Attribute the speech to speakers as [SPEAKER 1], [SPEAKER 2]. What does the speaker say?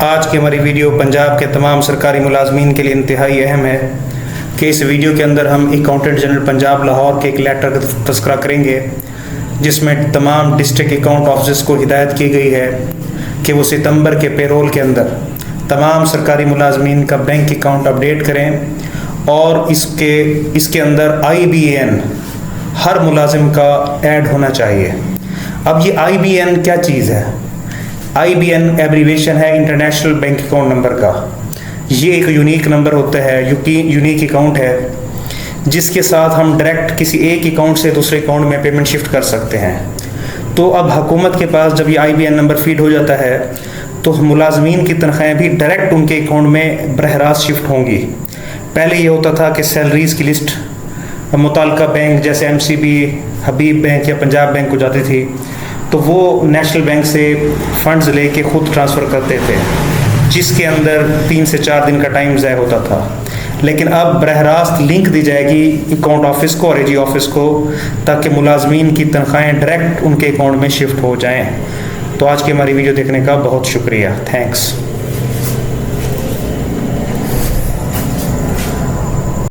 [SPEAKER 1] آج کی ہماری ویڈیو پنجاب کے تمام سرکاری ملازمین کے لیے انتہائی اہم ہے کہ اس ویڈیو کے اندر ہم اکاؤنٹنٹ جنرل پنجاب لاہور کے ایک لیٹر کا تذکرہ کریں گے، جس میں تمام ڈسٹرکٹ اکاؤنٹ آفیسرز کو ہدایت کی گئی ہے کہ وہ ستمبر کے پیرول کے اندر تمام سرکاری ملازمین کا بینک اکاؤنٹ اپڈیٹ کریں، اور اس کے اندر IBN ہر ملازم کا ایڈ ہونا چاہیے۔ اب یہ IBN کیا چیز ہے؟ IBN ایبریویشن ہے انٹرنیشنل بینک اکاؤنٹ نمبر کا۔ یہ ایک یونیک نمبر ہوتا ہے، یونیک اکاؤنٹ ہے جس کے ساتھ ہم ڈائریکٹ کسی ایک اکاؤنٹ سے دوسرے اکاؤنٹ میں پیمنٹ شفٹ کر سکتے ہیں۔ تو اب حکومت کے پاس جب یہ IBN نمبر فیڈ ہو جاتا ہے تو ملازمین کی تنخواہیں بھی ڈائریکٹ ان کے اکاؤنٹ میں براہ راست شفٹ ہوں گی۔ پہلے یہ ہوتا تھا کہ سیلریز کی لسٹ متعلقہ بینک جیسے MCB، حبیب بینک یا پنجاب بینک کو جاتی تھی، تو وہ نیشنل بینک سے فنڈز لے کے خود ٹرانسفر کرتے تھے، جس کے اندر 3 سے 4 دن کا ٹائم ضائع ہوتا تھا۔ لیکن اب براہ راست لنک دی جائے گی اکاؤنٹ آفس کو اور AG آفس کو، تاکہ ملازمین کی تنخواہیں ڈائریکٹ ان کے اکاؤنٹ میں شفٹ ہو جائیں۔ تو آج کی ہماری ویڈیو دیکھنے کا بہت شکریہ، تھینکس۔